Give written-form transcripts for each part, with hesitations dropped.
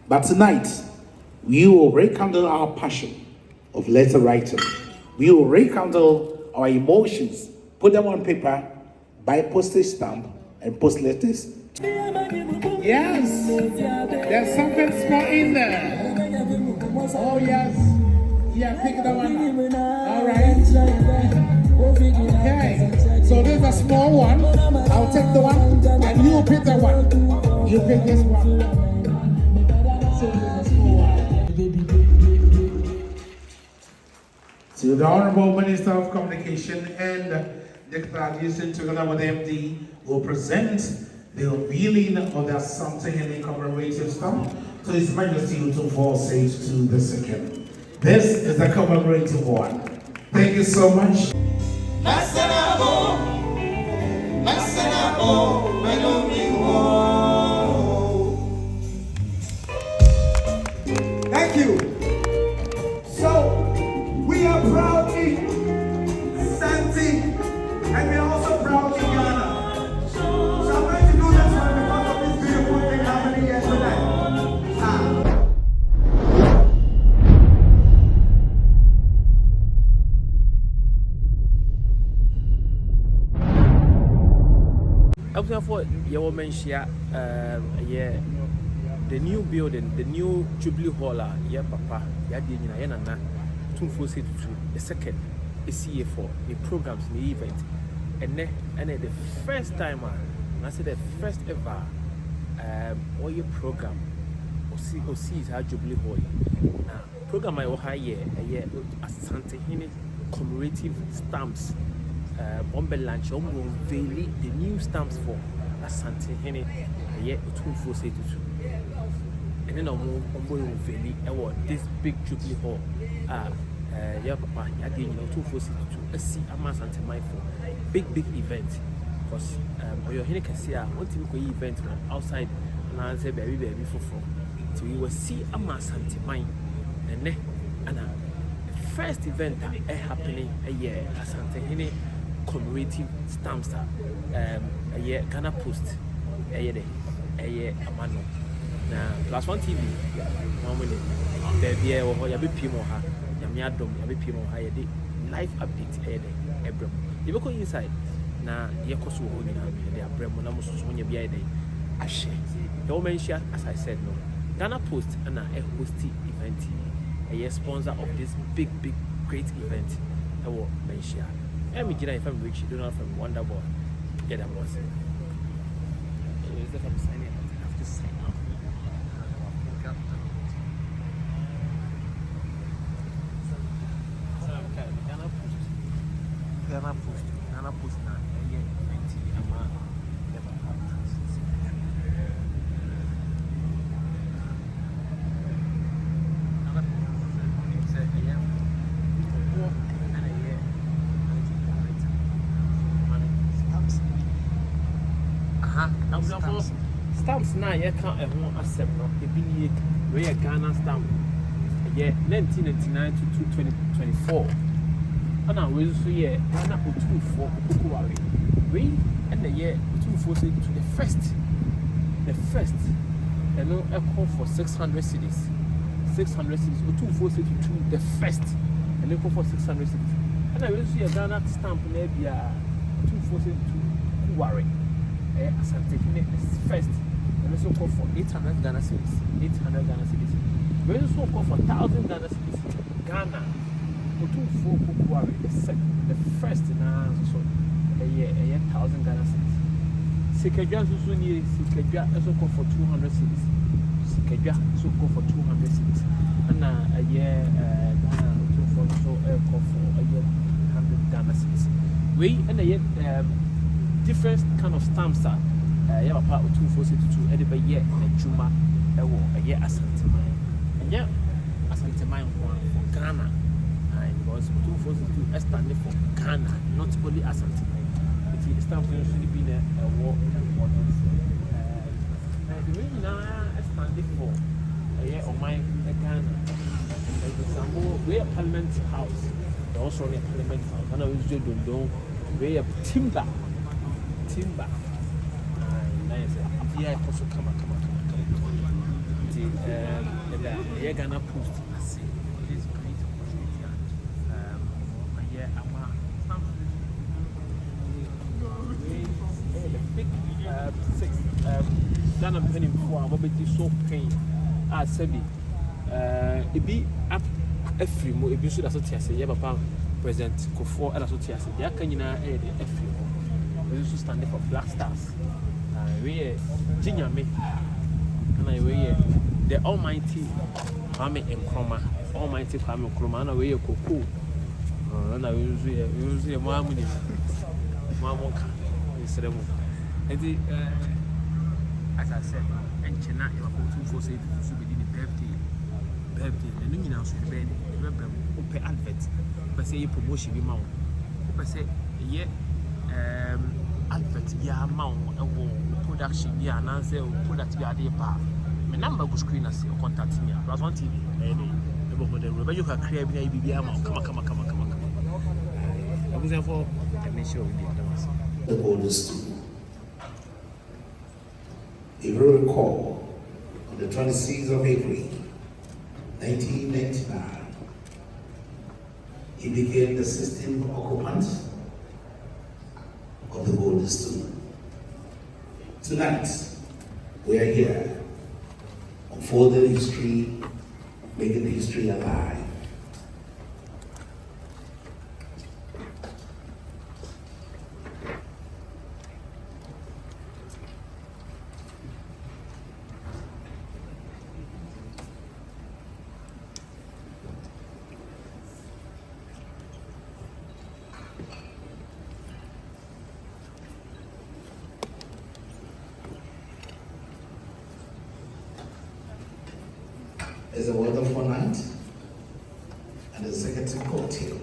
But tonight, we will rekindle our passion of letter writing. We will rekindle our emotions, put them on paper, buy postage stamp, and post letters. Yes, there's something small in there. Oh yes, yeah, pick the one. All right. Okay, so there's a small one. I'll take the one, and you pick the one. You pick this one. So there's a small one. To the Honorable Minister of Communication and Declaration, together with MD, will present the unveiling of the something in the commemorative stamp to His Majesty Otumfour Osei II. This is the commemorative one. Thank you so much. Thank you. So, we are proud in Santi, and we are also proud in Ghana. So I'm going to do this one because of this beautiful thing happening here tonight. Otumfour, your Manhyia, the new building, the new Jubile Hall, yeah, Papa, yeah, Nana, Otumfour Osei II, the second, CA for the programs, the event, and then the first time, I said the first ever, all your program, Osei is our Jubile Hall. Now, program I will hire a year, Asante Hine commemorative stamps. Bombe launch Unveiling the new stamps for Asante Hene Otumfour Osei II. And then Unveiling this big Jubile Hall. Yeah, Papa, Otumfour Osei II. See Asante for big event. Because your Hene can see one typical event outside and I say baby for. So we will see Asante and then the first event that happening a year Asante Hene commemorative stamps a year Ghana Post a year Amano na plus one TV one minute there or yabe pimo ha yamia dom yabe pimo ha ye live update a day ebrem you go inside na ye koso ho ni na me abrem na muso so nya bia dey ahye the Manhyia, as I said, no Ghana Post and a hosting event a year sponsor of this big great event our Manhyia. I'm from Rich, do not from Wonderboy. Yeah, that was it. Is that I'm signing out? I have to sign out. Ghana Post now. Yeah, 20. I'm stamps now, you can't accept no. We a Ghana stamp. Yeah, 1999 to 2024. And I will say, yeah, Ghana Otumfour Okuwari. We and the year Otumfour Osei to the first. And no, I call for 600 cities. 600 cities. Otumfour Osei to the first. And they call for 600 cities. And I will say a Ghana stamp maybe Otumfour Osei to Okuwari. Asante Hene first, and also call for 800 Ghana cedis. 800 Ghana cedis. We also call for 1,000 Ghana cedis. Ghana, Otumfour Okuwari, the first in our so a year 1,000 Ghana cedis. Sikadwa also near Sikadwa also call for 200 cedis. Sikadwa also call for 200 cedis. And a year Ghana Otumfour also call for a year 100 Ghana cedis. We and a year different kind of stamps are yeah, Papa Otumfour Osei II every year in Juma a year Asante and yeah Asante for Ghana and because Otumfour Osei II standing for Ghana, not only Asante. The stamp should be a war importance. The reason now standing for a year of my Ghana. For example, we are Parliament House. They also run a Parliament House. And I was just doing we have timber. Nice. Yeah, also come. Yeah, Ghana Post. I see this great opportunity. The big six Ghana penny for I'm be so pain. I said it be up every mo ebi so da so tiase ye papa President Kofo and so tiase ya kan nyina the every we also stand for Black Stars. We Jinyame and we the Almighty Kwame Nkrumah, Almighty Kwame Nkrumah, and we Koko. And I use the Mamuni Mamoka instead of as I said, and China, you are Otumfour say to be the birthday, the new house in bed, open advert, but say promotion be mount. But say, yeah, advert, yeah, mount, production, yeah, and answer, product, yeah, the bar. My number was screen as you contact me. I was on TV. But you can create a BB amount. Come. I was therefore, I made sure we did that. The oldest student. If you recall, on the 26th of April, 1999, he became the 16th occupant of the Golden Stool. Tonight, we are here, unfolding history, making the history alive. It's a wonderful night and a executive cocktail.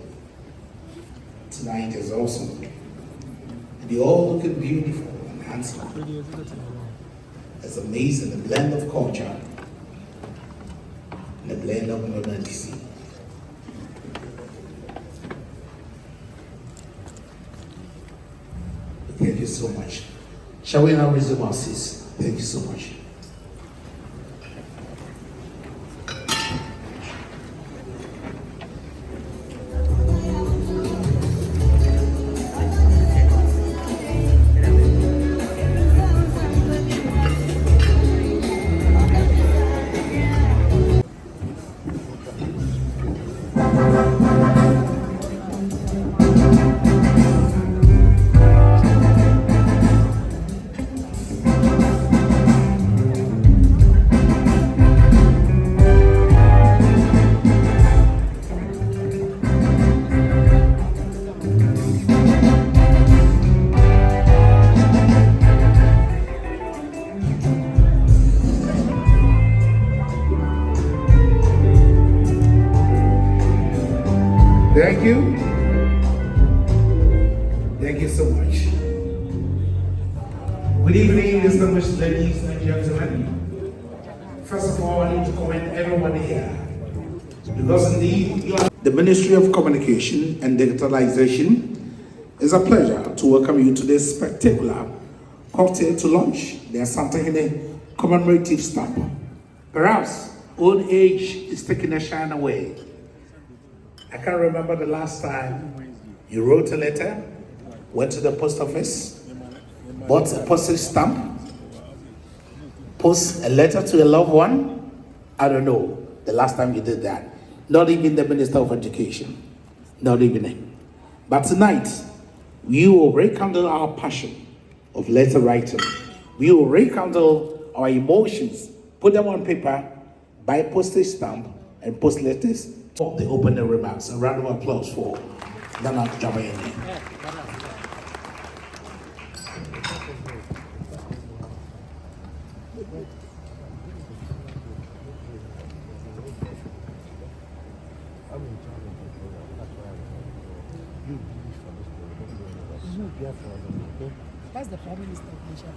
Tonight is awesome. And you're all looking beautiful and handsome. It's amazing, the blend of culture and the blend of modernity. Thank you so much. Shall we now resume our seats? Thank you so much. Thank you. Thank you so much. Good evening, distinguished ladies and gentlemen. First of all, I need to commend everyone here. Because indeed, you are the Ministry of Communication and Digitalization. It's a pleasure to welcome you to this spectacular cocktail to launch the Asantehene commemorative stamp. Perhaps old age is taking a shine away. I can't remember the last time you wrote a letter, went to the post office, bought a postage stamp, post a letter to a loved one. I don't know the last time you did that. Not even the Minister of Education. Not even him. But tonight, we will rekindle our passion of letter writing. We will rekindle our emotions, put them on paper, buy postage stamp, and post letters. For the opening remarks. A round of applause for Nana Jubile. That's the Prime Minister of Malaysia.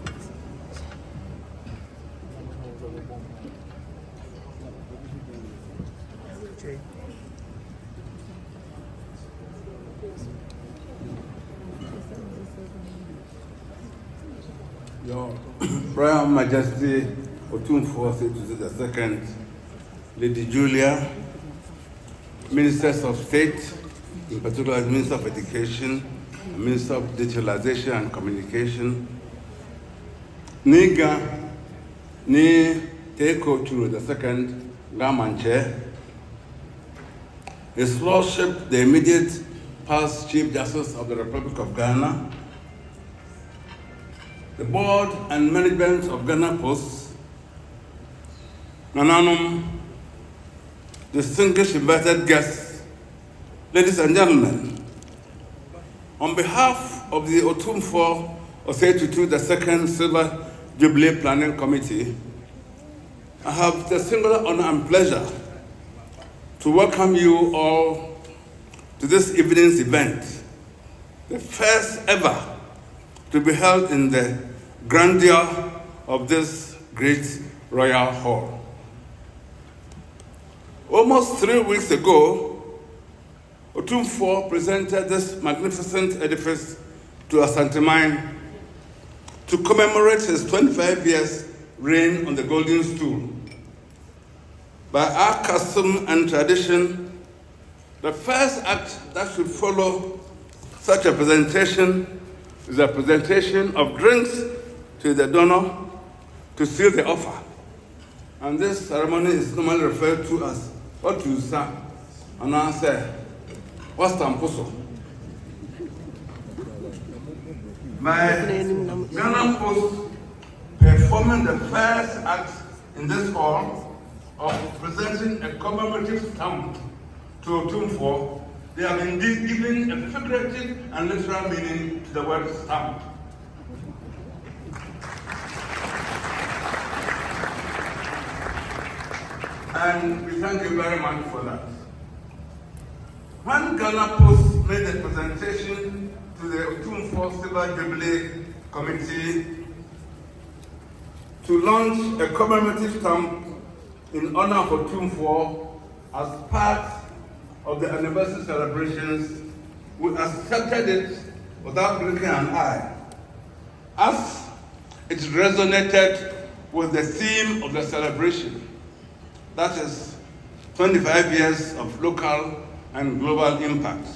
Your Royal Majesty Otumfour the second, Lady Julia, Ministers of State, in particular Minister of Education, Minister of Digitalization and Communication, Niga, Ni Teko Churu II, Gaman Chair, His Lordship, the immediate past Chief Justice of the Republic of Ghana, the board and management of Ghana Post, Nananum, distinguished invited guests, ladies and gentlemen, on behalf of the Otumfour Osei Tutu II Silver Jubilee Planning Committee, I have the singular honor and pleasure to welcome you all to this evening's event, the first ever to be held in the grandeur of this great royal hall. Almost 3 weeks ago, Otumfour presented this magnificent edifice to Asantemine to commemorate his 25 years reign on the golden stool. By our custom and tradition, the first act that should follow such a presentation is a presentation of drinks to the donor to seal the offer. And this ceremony is normally referred to as what you say, and I say, what's Tamposo? My Ghana Post performing the first act in this hall of presenting a commemorative stamp to Otumfour. They have indeed given a figurative and literal meaning to the word stamp. And we thank you very much for that. When Ghana Post made a presentation to the Otumfour Silver Jubilee Committee to launch a commemorative stamp in honor of Otumfour as part of the anniversary celebrations, we accepted it without blinking an eye, as it resonated with the theme of the celebration. That is 25 years of local and global impact.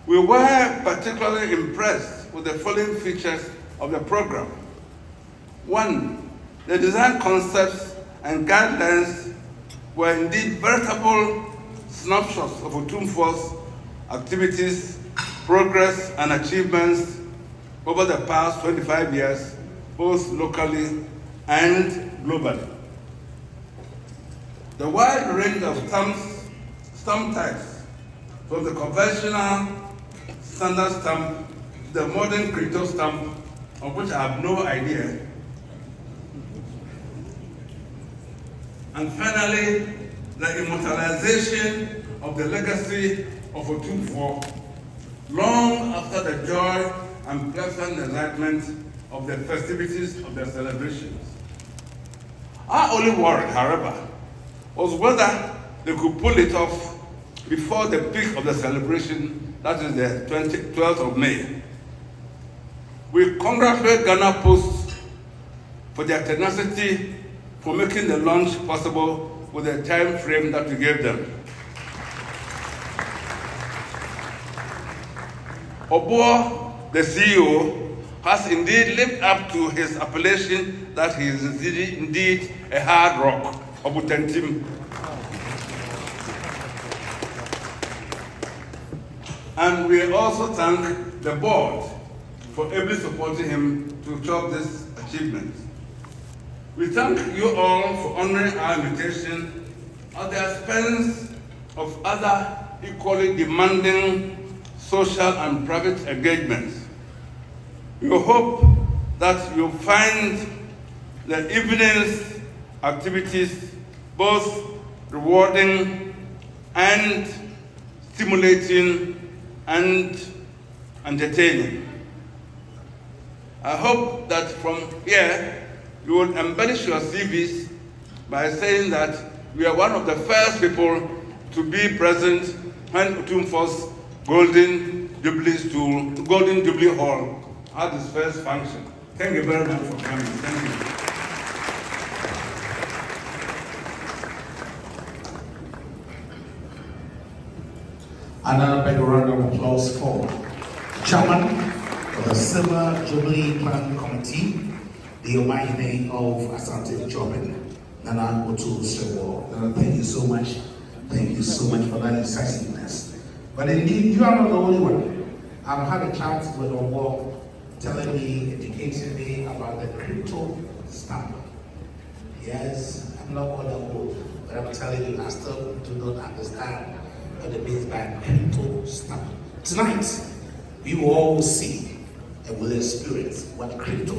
We were particularly impressed with the following features of the program. One, the design concepts and guidelines were indeed veritable snapshots of Otumfour's activities, progress, and achievements over the past 25 years, both locally and globally. The wide range of stamp types, from the conventional standard stamp to the modern crypto stamp, of which I have no idea. And finally, the immortalization of the legacy of Otumfour long after the joy and pleasant excitement of the festivities of the celebrations. Our only worry, however, was whether they could pull it off before the peak of the celebration, that is the 12th of May. We congratulate Ghana Post for their tenacity for making the launch possible with the time frame that we gave them. Obo, the CEO, has indeed lived up to his appellation that he is indeed a hard rock, Obutentim. And we also thank the board for ably supporting him to achieve this achievement. We thank you all for honoring our invitation at the expense of other equally demanding social and private engagements. We hope that you'll find the evening's activities both rewarding and stimulating and entertaining. I hope that from here, you will embellish your CVs by saying that we are one of the first people to be present when Otumfour's Golden Jubilee Hall had its first function. Thank you very much for coming. Thank you. Another big round of applause for Chairman of the Silver Jubilee Planning Committee, the Almighty of Asante Jobin, Nana Otumfour. Nana, thank you so much. Thank you so much for that incisiveness. But indeed, you are not the only one. I've had a chat with Owo telling me, educating me about the crypto stamp. Yes, I'm not all that old, but I'm telling you, I still do not understand what it means by crypto stamp. Tonight, we will all see and will experience what crypto.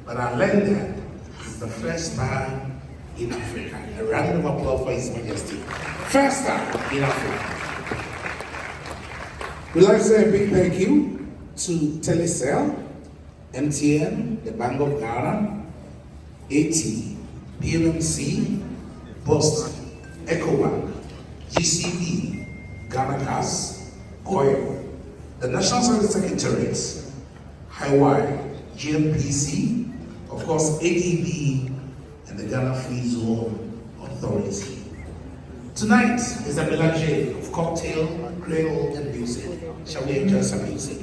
But I learned that it's the first time in Africa. A round of applause for His Majesty. First time in Africa. We'd like to say a big thank you to Telecel, MTN, the Bank of Ghana, AT, PMMC, Boston, EcoBank, GCB, Ghana Gas, Oil, the National Service Secretariat, Hawaii, GMPC, of course, ADB, and the Ghana Free Zone Authority. Tonight is a melange of cocktail, cradle, and music. Shall we enjoy some music?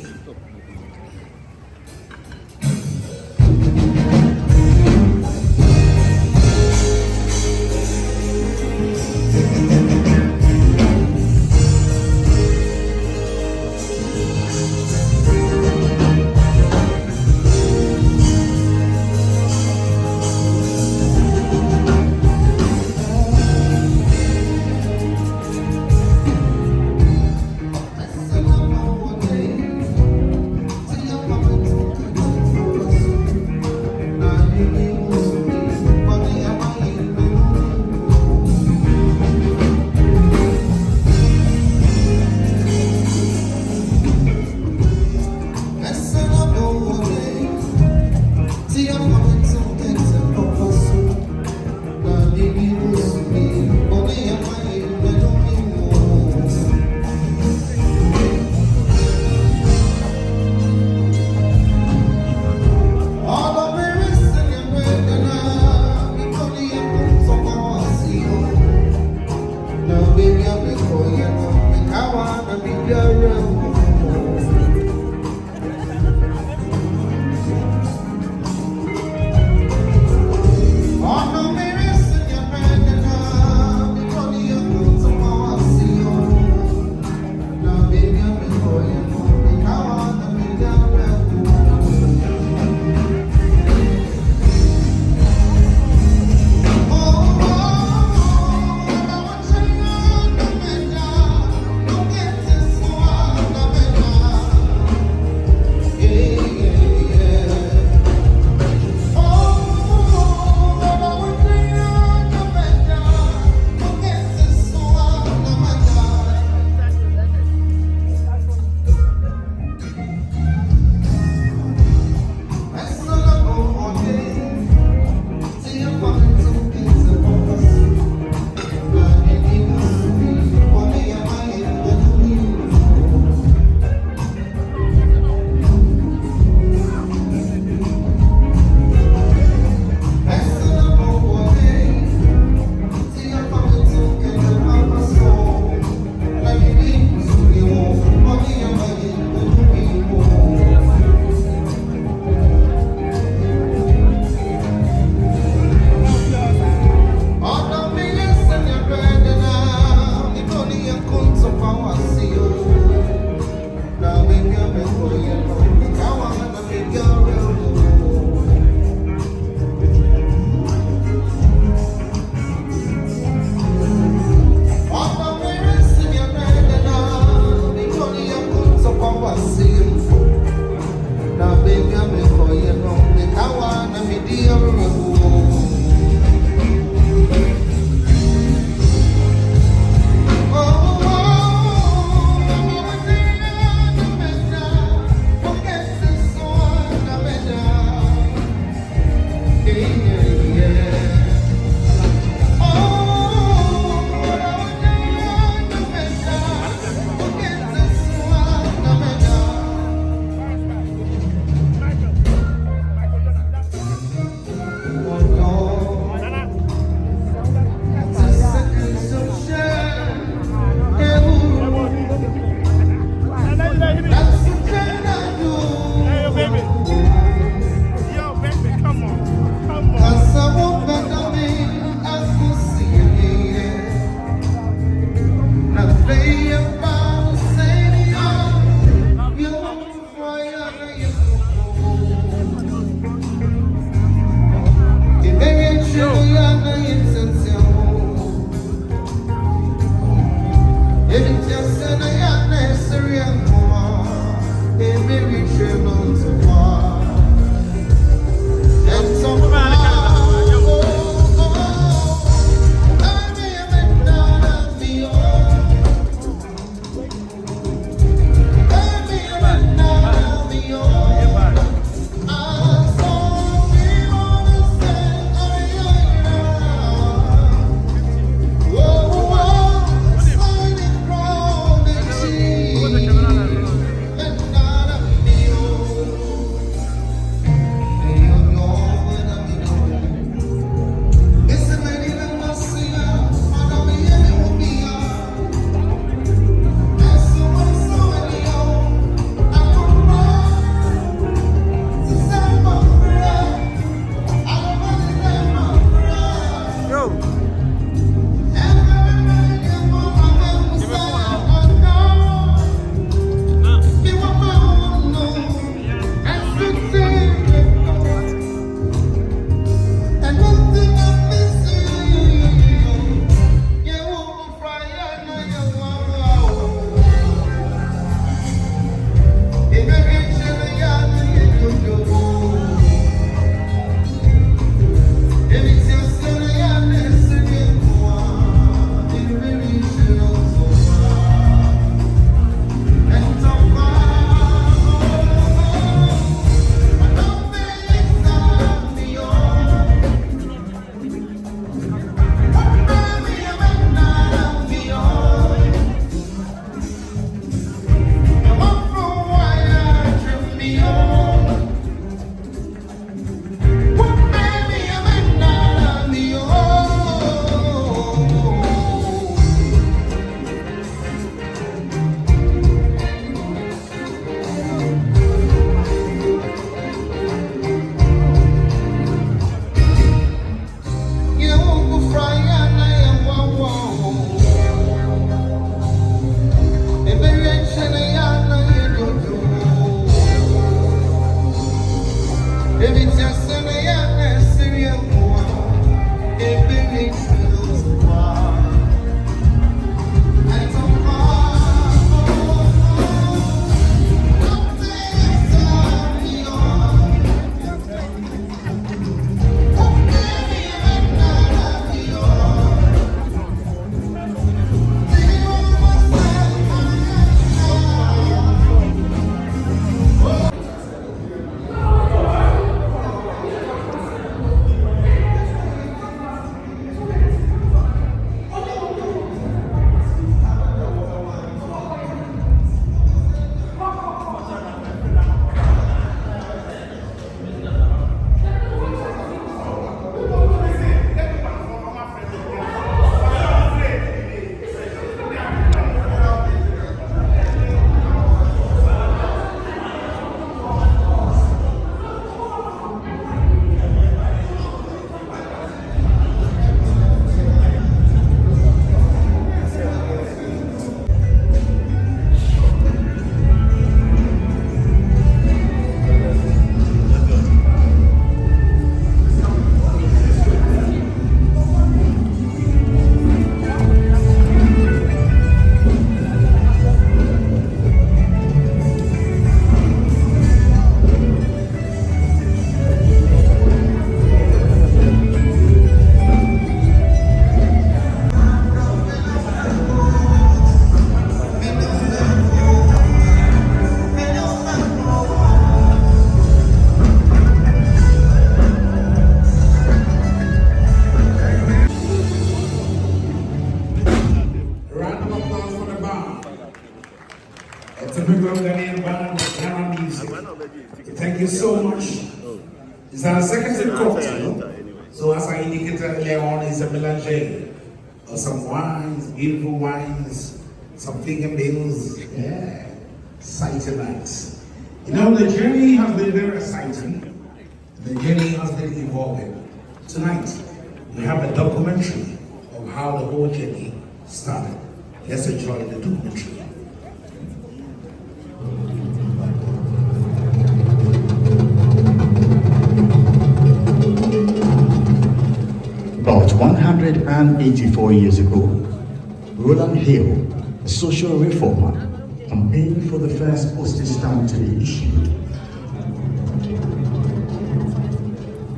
Let's celebrate our day. member of Ghanaian band of Ghana music. Thank you so much. It's our second cocktail. So as I indicated earlier on, it's a melange of some wines, beautiful wines, some finger meals, yeah, exciting nights. You know, the journey has been very exciting. The journey has been evolving. Tonight, we have a documentary of how the whole journey started. Let's enjoy the documentary. About 184 years ago, Roland Hill, a social reformer, campaigned for the first postage stamp to be issued.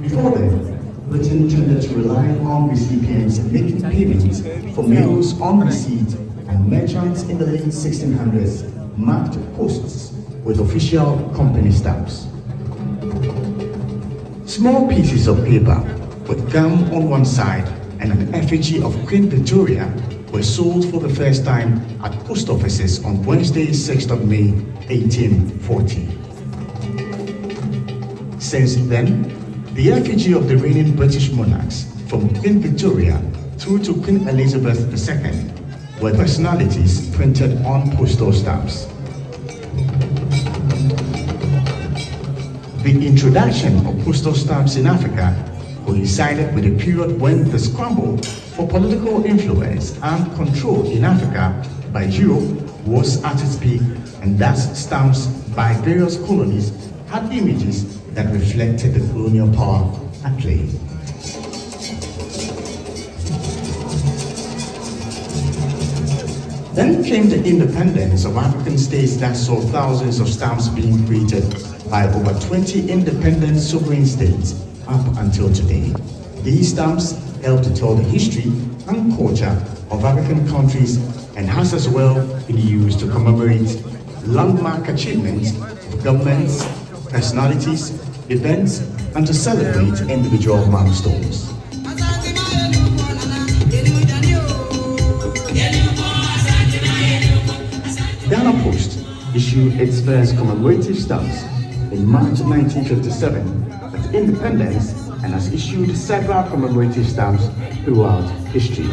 Before then, Britain tended to rely on recipients making payments for mails on receipt, and merchants in the late 1600s marked posts with official company stamps. Small pieces of paper with gum on one side and an effigy of Queen Victoria were sold for the first time at post offices on Wednesday, 6th of May, 1840. Since then, the effigy of the reigning British monarchs, from Queen Victoria through to Queen Elizabeth II, were personalities printed on postal stamps. The introduction of postal stamps in Africa coincided with a period when the scramble for political influence and control in Africa by Europe was at its peak, and thus stamps by various colonies had images that reflected the colonial power at play. Then came the independence of African states that saw thousands of stamps being created by over 20 independent sovereign states up until today. These stamps help to tell the history and culture of African countries and has as well been used to commemorate landmark achievements of governments, personalities, events, and to celebrate individual milestones. Ghana Post issued its first commemorative stamps in March 1957 at independence and has issued several commemorative stamps throughout history.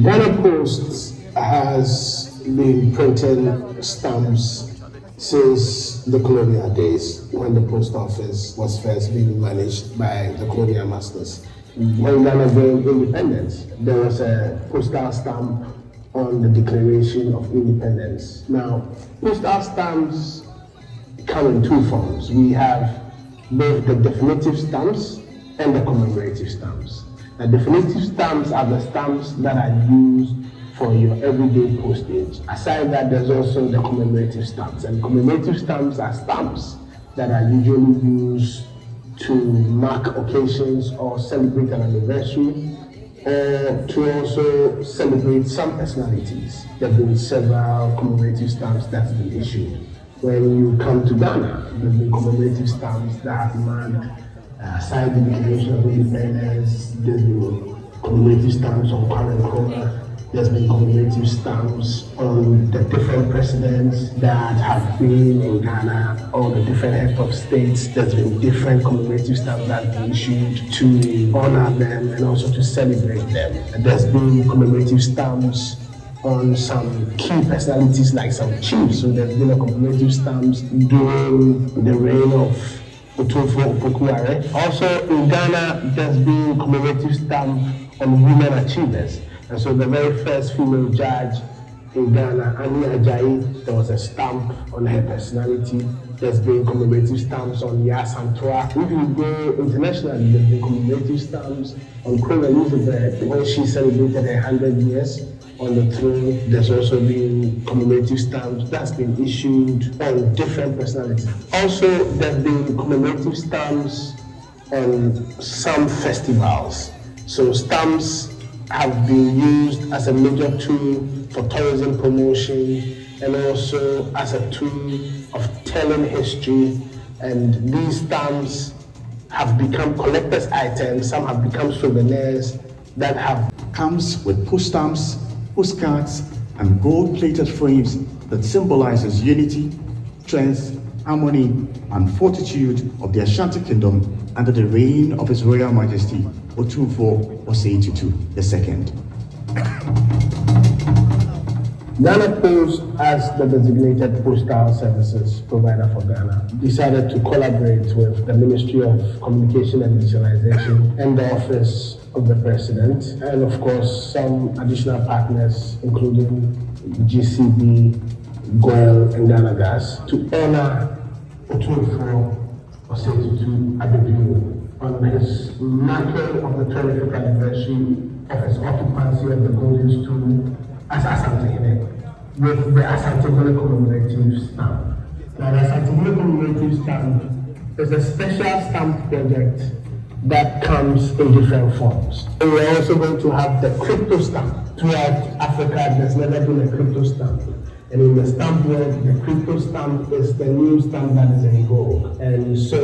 Ghana Post has been printing stamps since the colonial days, when the post office was first being managed by the colonial masters. When Ghana gained independence, there was a postal stamp on the Declaration of Independence. Now, postal stamps come in two forms. We have both the definitive stamps and the commemorative stamps. The definitive stamps are the stamps that are used for your everyday postage. Aside that, there's also the commemorative stamps. And commemorative stamps are stamps that are usually used to mark occasions or celebrate an anniversary, or to also celebrate some personalities. There have been several commemorative stamps that have been issued. When you come to Ghana, there have been commemorative stamps that have marked aside the Declaration of Independence. There's been commemorative stamps on Kwame Nkrumah. There's been commemorative stamps on the different presidents that have been in Ghana, all the different heads of states. There's been different commemorative stamps that have been issued to honor them and also to celebrate them. And there's been commemorative stamps on some key personalities like some chiefs. So there's been a commemorative stamps during the reign of Otumfour. Also in Ghana, there's been commemorative stamp on women achievers. And so the very first female judge in Ghana, Annie Ajayi, there was a stamp on her personality. There's been commemorative stamps on Yaa Santoa. If you go internationally, there's been commemorative stamps on Queen Elizabeth when she celebrated her 100 years on the throne. There's also been commemorative stamps that's been issued on different personalities. Also, there's been commemorative stamps on some festivals. So stamps have been used as a major tool for tourism promotion and also as a tool of telling history. And these stamps have become collector's items. Some have become souvenirs that have comes with post stamps, postcards, and gold-plated frames that symbolizes unity, strength, harmony, and fortitude of the Ashanti Kingdom under the reign of His Royal Majesty Otumfour Osei Tutu II. Ghana Post, as the designated postal services provider for Ghana, decided to collaborate with the Ministry of Communication and Digitalization and the Office of the President, and of course some additional partners including GCB, GOIL, and Ghana Gas, to honor Otumfour Osei Tutu on his marking of the 25th anniversary of his occupancy of the Golden Stool as Asante with the Asante commemorative stamp. Now, the Asante commemorative stamp is a special stamp project that comes in different forms. And we're also going to have the crypto stamp. Throughout Africa, there's never been a crypto stamp. And in the stamp world, the crypto stamp is the new stamp that is in vogue. And so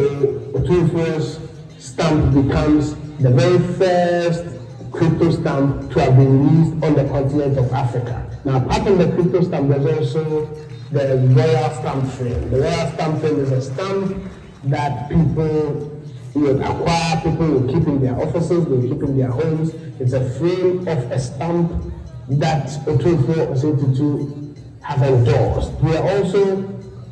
Otumfour's stamp becomes the very first crypto stamp to have been released on the continent of Africa. Now, apart from the crypto stamp, there's also the royal stamp frame. The royal stamp frame is a stamp that people will acquire, people will keep in their offices, they will keep in their homes. It's a frame of a stamp that Otumfour Osei Tutu have endorsed. We are also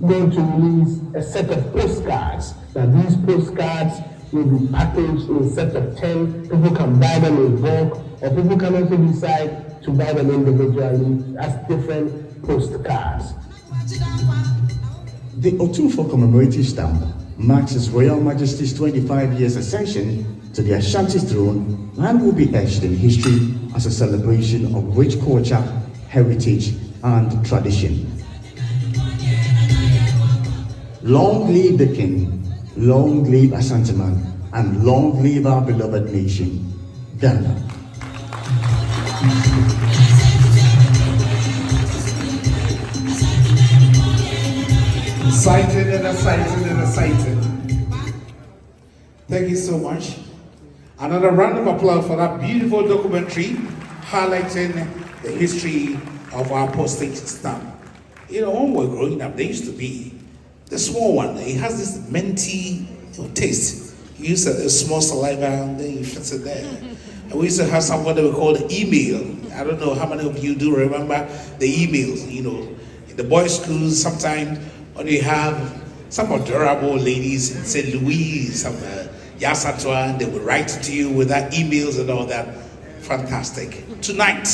going to release a set of postcards. Now, these postcards will be packaged in a set of 10. People can buy them in bulk, or people can also decide to buy them individually as different postcards. The Otumfour commemorative stamp marks His Royal Majesty's 25 years ascension to the Ashanti throne and will be etched in history as a celebration of rich culture, heritage, and tradition. Long live the King, long live Asanteman, and long live our beloved nation, Ghana. Excited and excited and excited. Thank you so much. Another round of applause for that beautiful documentary highlighting the history of our postage stamp. You know, when we were growing up, there used to be the small one. It has this minty taste. You use a small saliva and then you fix it there. And we used to have something that we call the email. I don't know how many of you do remember the emails. You know, in the boys' schools, sometimes when you have some adorable ladies in St. Louis, some Yasatwa, they will write to you with that emails and all that. Fantastic. Tonight,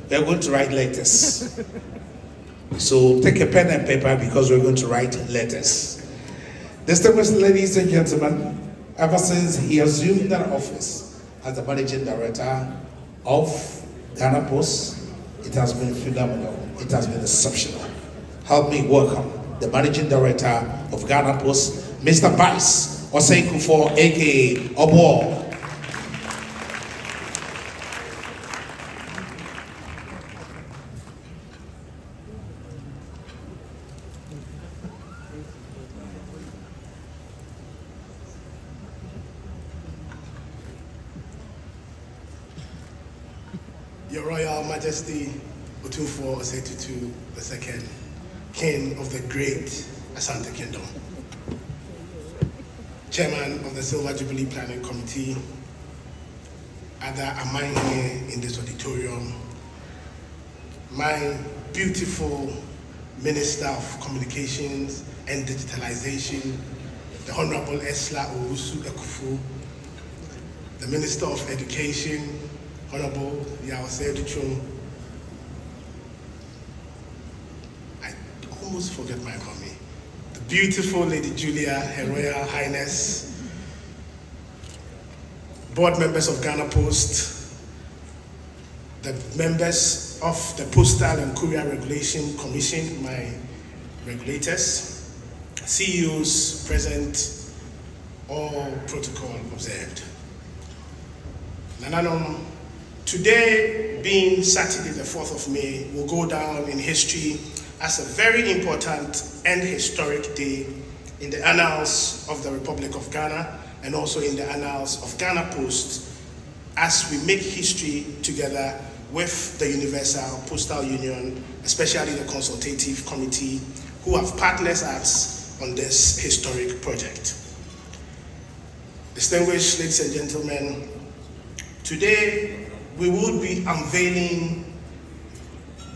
we're going to write letters. So take a pen and paper because we're going to write letters. Distinguished ladies and gentlemen, ever since he assumed that office as the managing director of Ghana Post, it has been phenomenal. It has been exceptional. Help me welcome the managing director of Ghana Post, Mr. Vice Osei Kufuor, aka Obo. Your Royal Majesty Otumfour Osei Tutu II, King of the Great Asante Kingdom, Chairman of the Silver Jubilee Planning Committee, other Manhyia in this auditorium, my beautiful Minister of Communications and Digitalization, the Honorable Esla Owusu Ekufu, the Minister of Education, Honorable Osei Tutu. I almost forget my mommy. The beautiful Lady Julia, Her Royal Highness, board members of Ghana Post, the members of the Postal and Courier Regulation Commission, my regulators, CEOs present, all protocol observed. Nananom, today, being Saturday the 4th of May, will go down in history as a very important and historic day in the annals of the Republic of Ghana and also in the annals of Ghana Post as we make history together with the Universal Postal Union, especially the Consultative Committee, who have partnered us on this historic project. Distinguished ladies and gentlemen, today we will be unveiling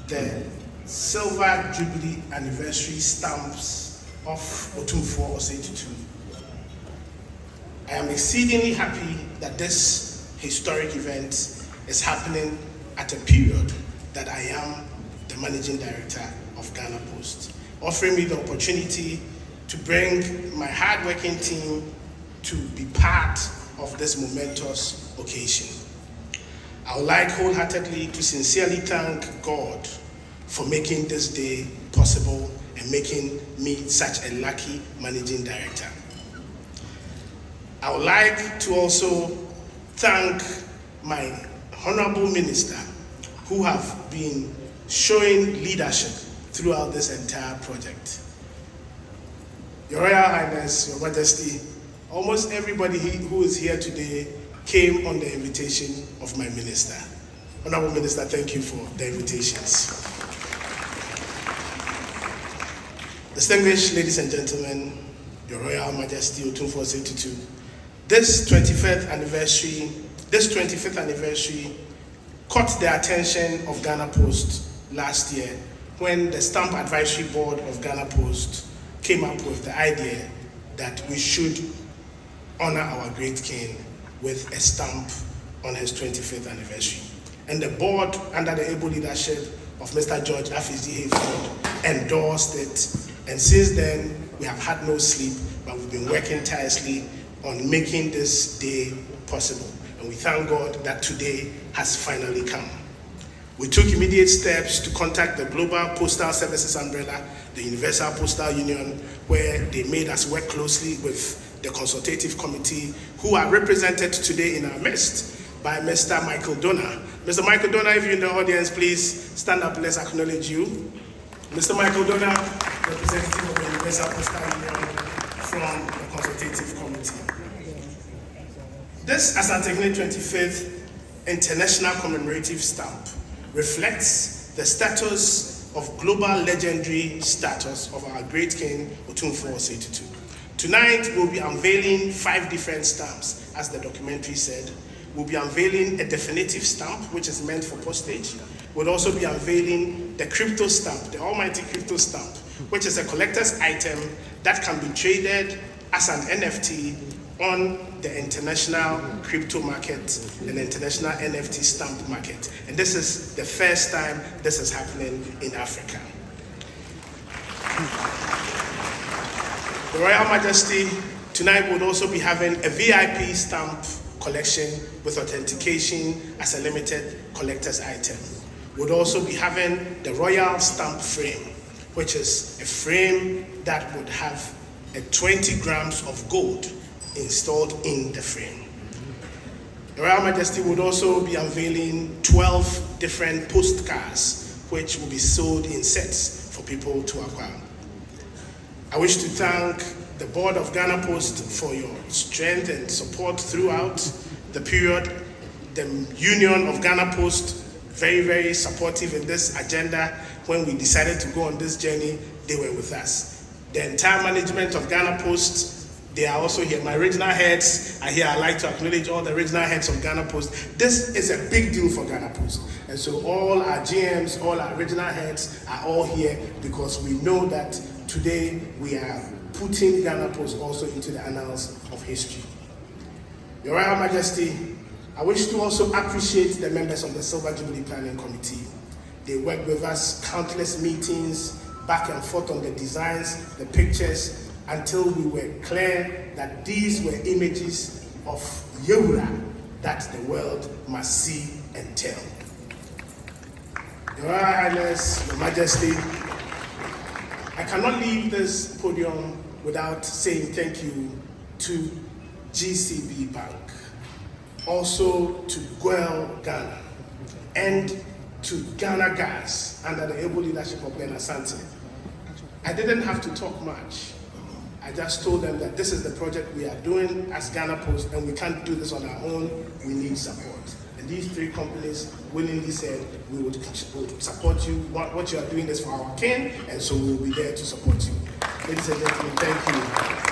the Silver Jubilee Anniversary stamps of Otumfour Osei Tutu. I am exceedingly happy that this historic event is happening at a period that I am the Managing Director of Ghana Post, offering me the opportunity to bring my hardworking team to be part of this momentous occasion. I would like wholeheartedly to sincerely thank God for making this day possible and making me such a lucky Managing Director. I would like to also thank my Honorable Minister who have been showing leadership throughout this entire project. Your Royal Highness, Your Majesty, almost everybody who is here today came on the invitation of my minister. Honorable Minister, thank you for the invitations. Distinguished ladies and gentlemen, Your Royal Majesty Otumfour Osei Tutu, this 25th anniversary caught the attention of Ghana Post last year when the Stamp Advisory Board of Ghana Post came up with the idea that we should honor our great king with a stamp on his 25th anniversary. And the board, under the able leadership of Mr. George Afisi Hayford, endorsed it. And since then, we have had no sleep, but we've been working tirelessly on making this day possible. And we thank God that today has finally come. We took immediate steps to contact the Global Postal Services umbrella, the Universal Postal Union, where they made us work closely with the Consultative Committee, who are represented today in our midst by Mr. Michael Donner. Mr. Michael Donner, if you're in the audience, please stand up, let's acknowledge you. Mr. Michael Donner, representative of the Universal Postal Union from the Consultative Committee. This Asantehene 25th International Commemorative Stamp reflects the status of global legendary status of our great king, Otumfour Osei Tutu. Tonight, we'll be unveiling 5 different stamps, as the documentary said. We'll be unveiling a definitive stamp, which is meant for postage. We'll also be unveiling the crypto stamp, the almighty crypto stamp, which is a collector's item that can be traded as an NFT on the international crypto market and international NFT stamp market. And this is the first time this is happening in Africa. The Royal Majesty, tonight we'll also be having a VIP stamp collection with authentication as a limited collector's item. We'll also be having the Royal Stamp Frame, which is a frame that would have 20 grams of gold installed in the frame. The Royal Majesty would also be unveiling 12 different postcards, which will be sold in sets for people to acquire. I wish to thank the board of Ghana Post for your strength and support throughout the period. The Union of Ghana Post, very, very supportive in this agenda. When we decided to go on this journey, they were with us. The entire management of Ghana Post, they are also here. My regional heads are here. I'd like to acknowledge all the regional heads of Ghana Post. This is a big deal for Ghana Post. And so all our GMs, all our regional heads are all here because we know that today we are putting Ghana Post also into the annals of history. Your Royal Majesty, I wish to also appreciate the members of the Silver Jubilee Planning Committee. They worked with us, countless meetings, back and forth on the designs, the pictures, until we were clear that these were images of Yewura that the world must see and tell. Your Royal Highness, Your Majesty, I cannot leave this podium without saying thank you to GCB Bank, also to Guel Ghana, and to Ghana Gas under the able leadership of Ben Asante. I didn't have to talk much. I just told them that this is the project we are doing as Ghana Post, and we can't do this on our own. We need support. And these three companies willingly said, we would support you. What you are doing is for our king, and so we will be there to support you. Ladies and gentlemen, thank you.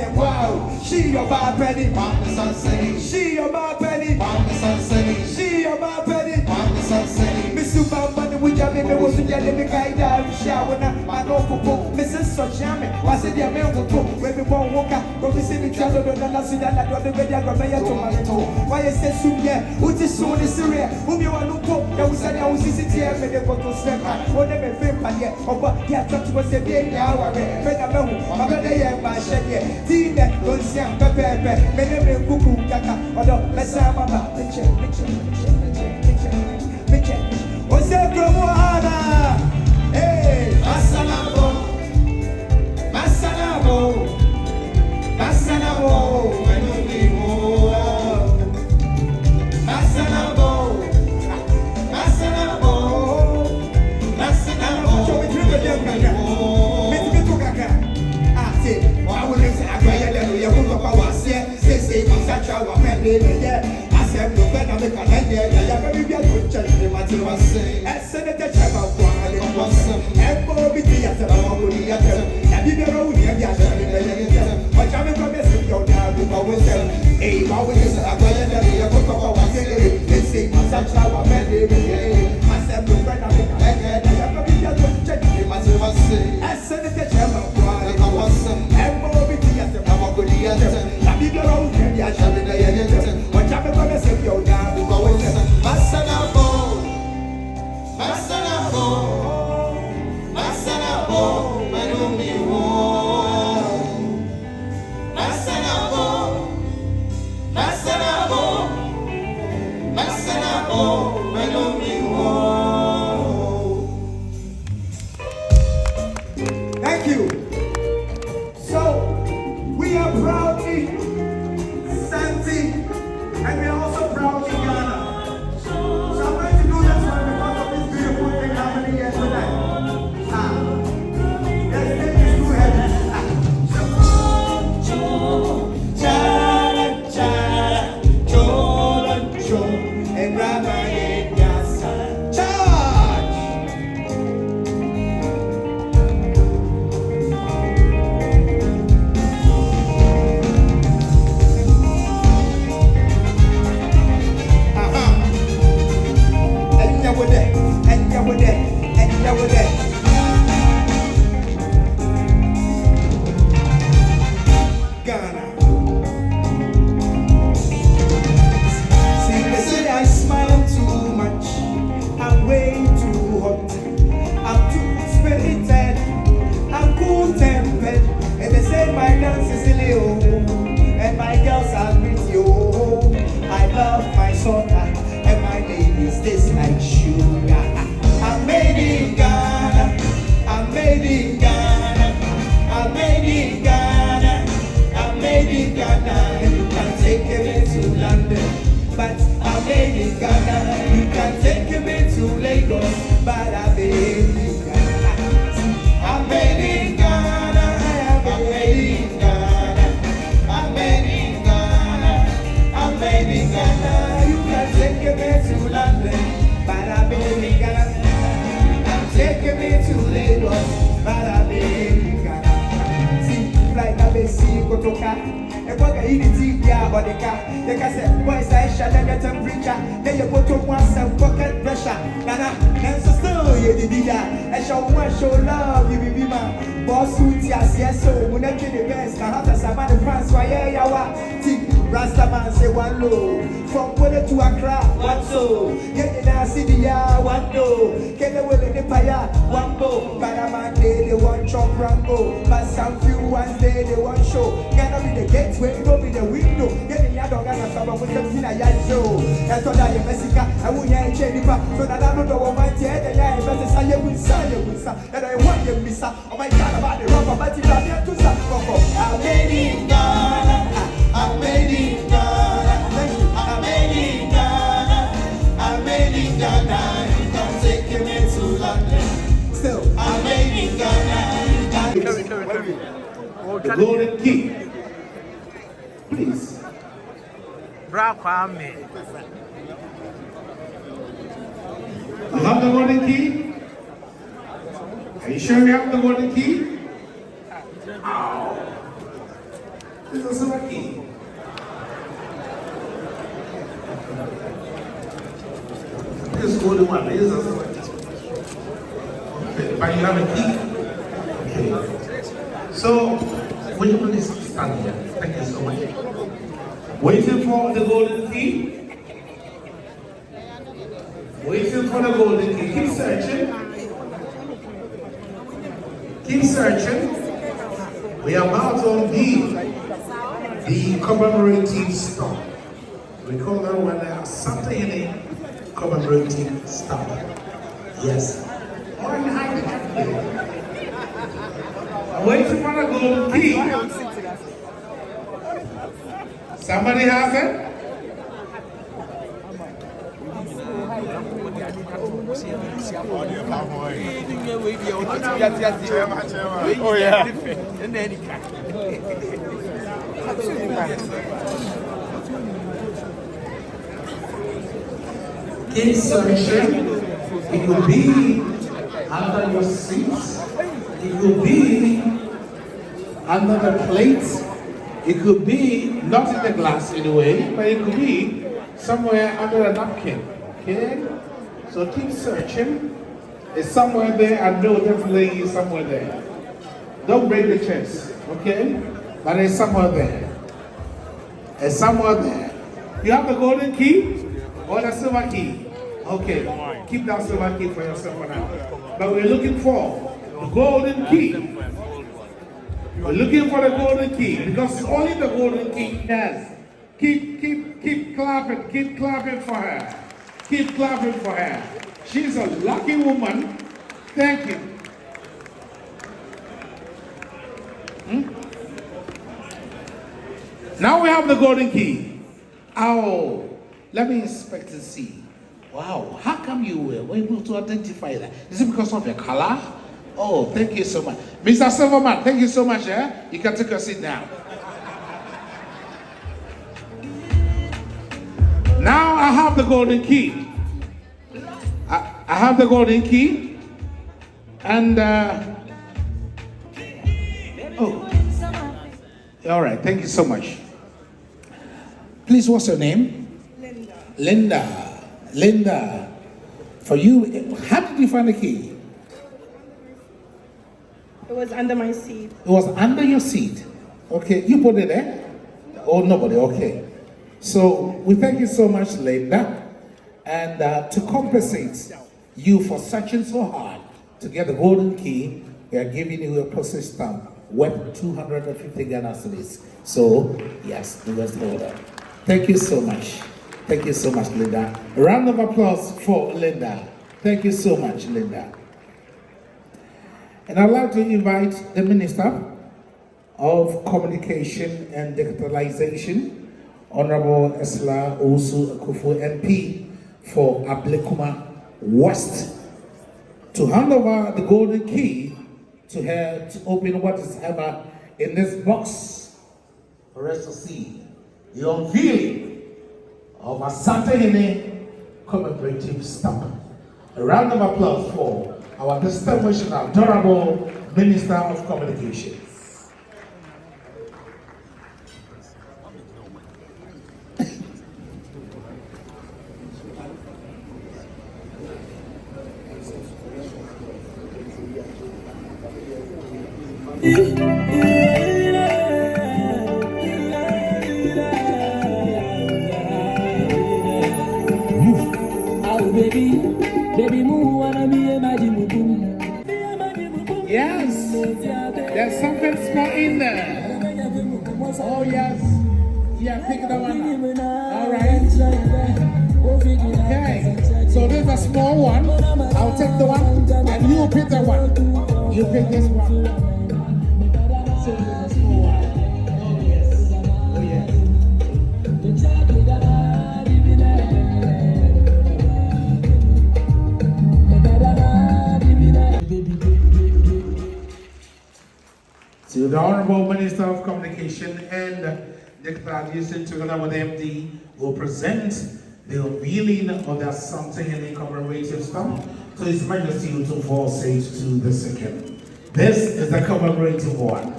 him, wow. She your bad penny. Partners on city. She your bad penny. Partners on city. She your bad penny. Partners on city. Miss Superman, would you be was to get the guy down? Shower, I know for Mrs. Sochame. Was it your mail to talk? When we won't walk up, but we see me travel to the last that I got the video from my tomato. Why is this soon? Yeah, what is so this area? Whom you want to talk? That was I was sitting here and they go to sleep. What never feel, but yet, over here, talk to us a day hour. But I know, my brother, yeah, my shed, yeah. Tina, don't see I'm pepe, many cuckoo, kaka, or the Messiah, Mama, Mitchell. Osei Promoana, hey, Masanabo, Thank you. So, we are proudly Santi, and we are also proudly Ghana. So I'm going to do this one because of this beautiful thing happening here tonight. The stage is too heavy. Rastaman say one low, from Wele to Accra, one so. Get in our city, one no. Get the Wele the Paya, one bo. Banaman day, they want chop rango. But some few ones day, they want show. Gonna be the gateway, go be the window. Get in your dog and a summer with them in a yard show. That's what I am, Messica. I won't hear Jennifer. So that I don't know what my head and I better say you will say, that I want you, Missa. Oh my God, about the rubber, but you are there to stop. I'm made in Ghana. I'm made in Ghana. I'm made in Ghana. I'm made in Ghana. You can take me to London. Still, I'm made in Ghana. The golden key. Please. Bra Kwame. You have the golden key? Are you sure you have the golden key? This is a silver key. This is the golden one. This is a silver key. Okay, but you have a key. Okay. So, will you please stand here? Thank you so much. Waiting for the golden key. Waiting for the golden key. Keep searching. Keep searching. We are about to unveil the commemorative stamp. We call that one a Santahene commemorative stamp. Yes. Or in hiding. I'm waiting for the golden key. Somebody has it? Oh yeah. Keep searching. It will be under your seats. It will be under the plates. It could be not in the glass anyway, but it could be somewhere under a napkin. Okay? So keep searching. It's somewhere there. I know definitely it's somewhere there. Don't break the chest. Okay? But it's somewhere there. It's somewhere there. You have the golden key or the silver key? Okay. Keep that silver key for yourself for now. But we're looking for the golden key. We're looking for the golden key because it's only the golden key. Yes. Keep clapping for her. Keep clapping for her. She's a lucky woman. Thank you. Now we have the golden key. Oh, let me inspect and see. Wow, how come you were able to identify that? Is it because of your color? Oh, thank you so much. Mr. Silverman, thank you so much. You can take a seat now. Now I have the golden key. I have the golden key. And, oh. All right, thank you so much. Please, what's your name? Linda. For you, how did you find the key? It was under my seat. It was under your seat. Okay, you put it there? Oh, nobody, okay. So, we thank you so much, Linda. And to compensate you for searching so hard to get the golden key, we are giving you a postage stamp worth 250 Ghana cedis. So, yes, you must hold on. Thank you so much. Thank you so much, Linda. A round of applause for Linda. Thank you so much, Linda. And I'd like to invite the Minister of Communication and Digitalization, Honorable Esla Osu-Akufo MP for Ablekuma West, to hand over the golden key to her to open what is ever in this box for us to see the unveiling of a Santahene commemorative stamp. A round of applause for our distinguished and adorable Minister of Communications. Yes, there's something small in there. Oh yes, yeah, pick that one up. All right. Okay, so there's a small one. I'll take the one, and you pick that one. You pick this one. So there's a small one. Oh yes, oh yes. To the Honorable Minister of Communication and Digitalization, together with MD, will present the unveiling of the Santahene commemorative stamp to His Majesty Otumfour Osei II. This is the commemorative one.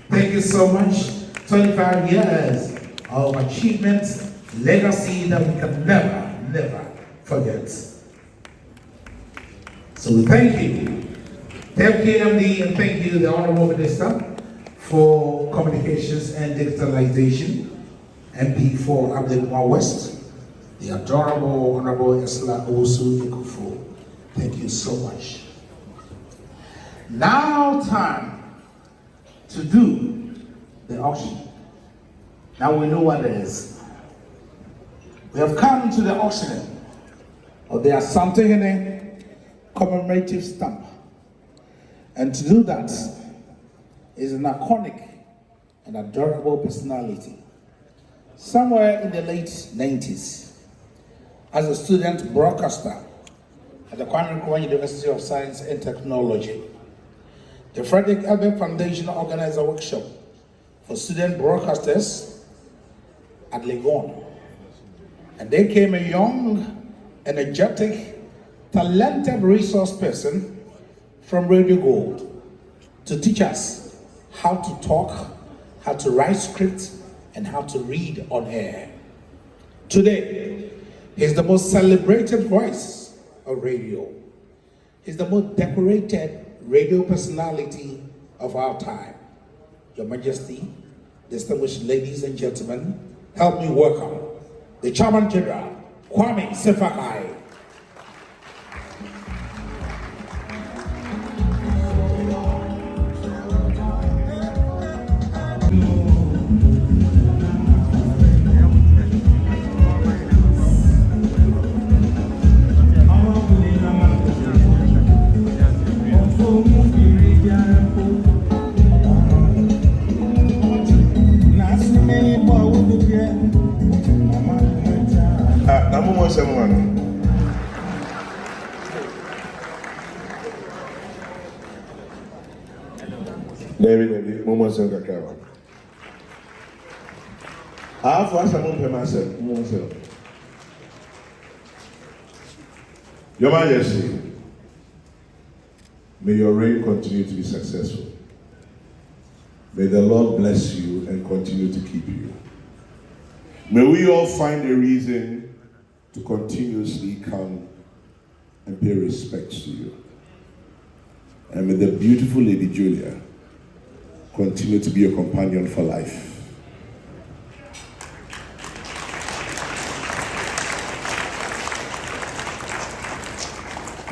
Thank you so much. 25 years of achievements, legacy that we can never forget. So we thank you. Thank you, MD, and thank you, the Honorable Minister, for Communications and Digitalization, MP for Abdul West, the adorable Honorable Otumfour. Thank you so much. Now time to do the auction. Now we know what it is. We have come to the auctioning of the Asante commemorative stamp. And to do that is an iconic and adorable personality. Somewhere in the late 90s, as a student broadcaster at the Kwame Nkrumah University of Science and Technology, the Frederick Ebert Foundation organized a workshop for student broadcasters at Legon. And there came a young, energetic, talented resource person from Radio Gold to teach us how to talk, how to write scripts, and how to read on air. Today, he's the most celebrated voice of radio. He's the most decorated radio personality of our time. Your Majesty, distinguished ladies and gentlemen, help me welcome the Chairman General, Kwame Sefakai. David, Momo Senka. I have asked myself, Your Majesty, may your reign continue to be successful. May the Lord bless you and continue to keep you. May we all find a reason to continuously come and pay respects to you. And may the beautiful Lady Julia continue to be your companion for life.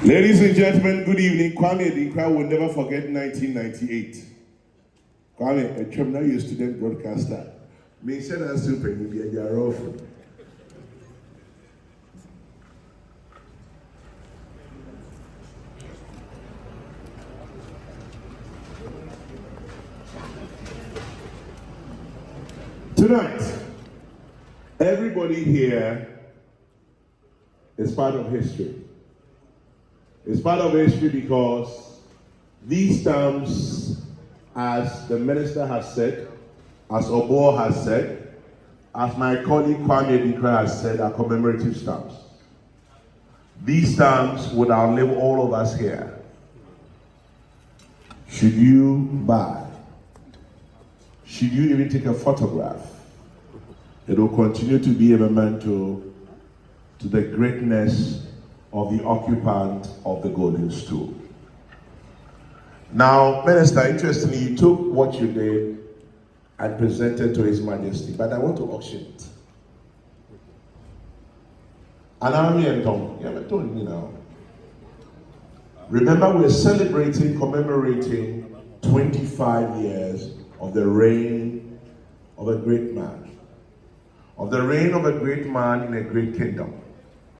Ladies and gentlemen, good evening. Kwame Adinkra will never forget 1998. Kwame, a terminal student broadcaster. Me said I still pay me a year off. Tonight, everybody here is part of history. It's part of history because these stamps, as the minister has said, as Obo has said, as my colleague Kwame Adinkra has said, are commemorative stamps. These stamps would outlive all of us here. Should you buy, should you even take a photograph, it will continue to be a memento to the greatness of the occupant of the golden stool. Now, Minister, interestingly, you took what you did and presented to His Majesty, but I want to auction it. And I'm here, Tom. Yeah, I'm telling you now. Remember, we're celebrating, commemorating 25 years of the reign of a great man. Of the reign of a great man in a great kingdom.